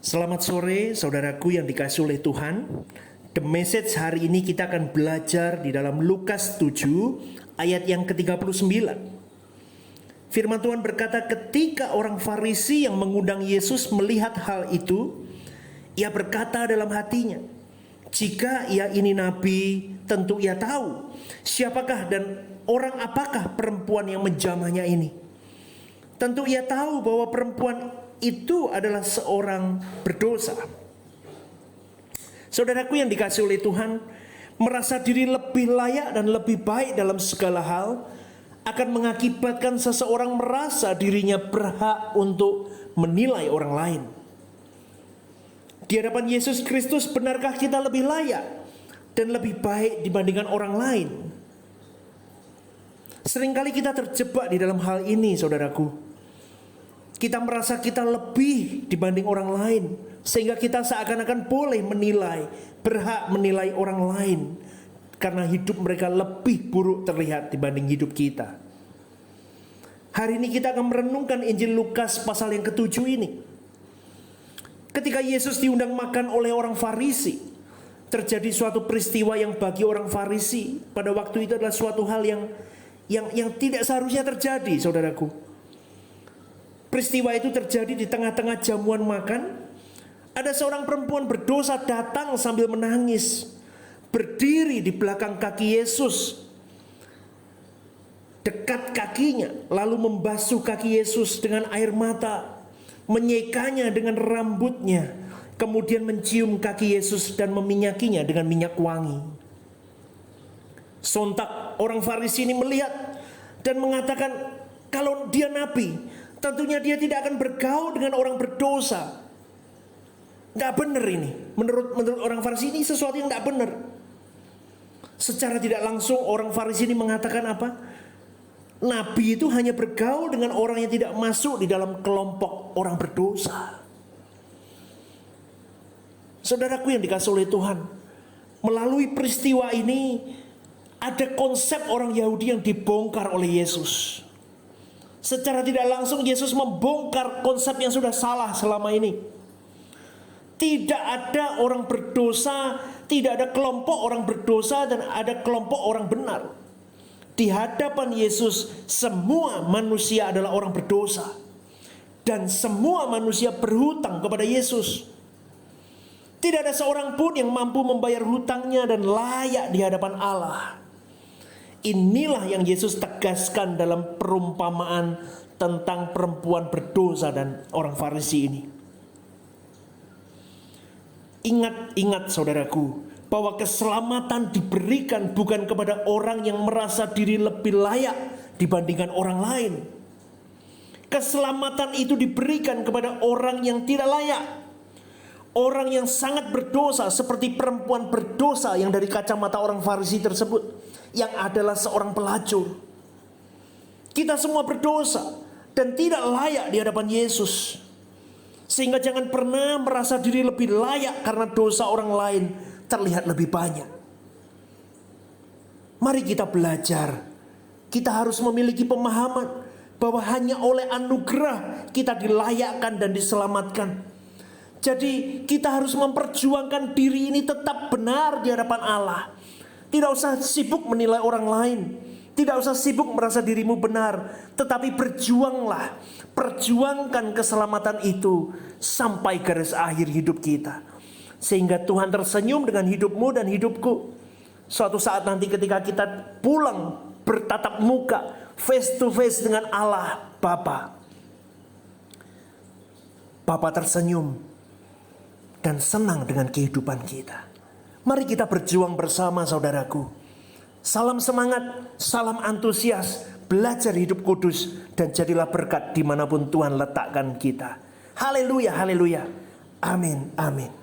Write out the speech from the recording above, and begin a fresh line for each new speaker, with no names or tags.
Selamat sore saudaraku yang dikasihi oleh Tuhan. The Message hari ini kita akan belajar di dalam Lukas 7 ayat yang ke-39. Firman Tuhan berkata, ketika orang Farisi yang mengundang Yesus melihat hal itu, ia berkata dalam hatinya, jika ia ini nabi, tentu ia tahu siapakah dan orang apakah perempuan yang menjamahnya ini. Tentu ia tahu bahwa perempuan itu adalah seorang berdosa. Saudaraku yang dikasihi oleh Tuhan, merasa diri lebih layak dan lebih baik dalam segala hal akan mengakibatkan seseorang merasa dirinya berhak untuk menilai orang lain. Di hadapan Yesus Kristus, benarkah kita lebih layak dan lebih baik dibandingkan orang lain? Seringkali kita terjebak di dalam hal ini, saudaraku. Kita merasa kita lebih dibanding orang lain, sehingga kita seakan-akan boleh menilai, berhak menilai orang lain, karena hidup mereka lebih buruk terlihat dibanding hidup kita. Hari ini kita akan merenungkan Injil Lukas pasal yang ke-7 ini. Ketika Yesus diundang makan oleh orang Farisi, terjadi suatu peristiwa yang bagi orang Farisi pada waktu itu adalah suatu hal yang tidak seharusnya terjadi, saudaraku. Peristiwa itu terjadi di tengah-tengah jamuan makan. Ada seorang perempuan berdosa datang sambil menangis, berdiri di belakang kaki Yesus, dekat kakinya, lalu membasuh kaki Yesus dengan air mata, menyekanya dengan rambutnya, kemudian mencium kaki Yesus dan meminyakinya dengan minyak wangi. Sontak orang Farisi ini melihat dan mengatakan, kalau dia nabi, tentunya dia tidak akan bergaul dengan orang berdosa. Gak benar ini. Menurut orang Farisi ini sesuatu yang gak benar. Secara tidak langsung orang Farisi ini mengatakan apa? Nabi itu hanya bergaul dengan orang yang tidak masuk di dalam kelompok orang berdosa. Saudaraku yang dikasihi oleh Tuhan, melalui peristiwa ini ada konsep orang Yahudi yang dibongkar oleh Yesus. Secara tidak langsung Yesus membongkar konsep yang sudah salah selama ini. Tidak ada orang berdosa, tidak ada kelompok orang berdosa dan ada kelompok orang benar. Di hadapan Yesus semua manusia adalah orang berdosa. Dan semua manusia berhutang kepada Yesus. Tidak ada seorang pun yang mampu membayar hutangnya dan layak di hadapan Allah. Inilah yang Yesus tegaskan dalam perumpamaan tentang perempuan berdosa dan orang Farisi ini. Ingat saudaraku, bahwa keselamatan diberikan bukan kepada orang yang merasa diri lebih layak dibandingkan orang lain. Keselamatan itu diberikan kepada orang yang tidak layak. Orang yang sangat berdosa seperti perempuan berdosa yang dari kacamata orang Farisi tersebut, yang adalah seorang pelacur. Kita semua berdosa dan tidak layak di hadapan Yesus. Sehingga jangan pernah merasa diri lebih layak karena dosa orang lain terlihat lebih banyak. Mari kita belajar. Kita harus memiliki pemahaman bahwa hanya oleh anugerah kita dilayakkan dan diselamatkan. Jadi kita harus memperjuangkan diri ini tetap benar di hadapan Allah. Tidak usah sibuk menilai orang lain. Tidak usah sibuk merasa dirimu benar. Tetapi berjuanglah. Perjuangkan keselamatan itu sampai garis akhir hidup kita. Sehingga Tuhan tersenyum dengan hidupmu dan hidupku. Suatu saat nanti ketika kita pulang bertatap muka, face to face dengan Allah Bapa. Bapa tersenyum dan senang dengan kehidupan kita. Mari kita berjuang bersama, saudaraku. Salam semangat, salam antusias, belajar hidup kudus, dan jadilah berkat dimanapun Tuhan letakkan kita. Haleluya, haleluya. Amin, amin.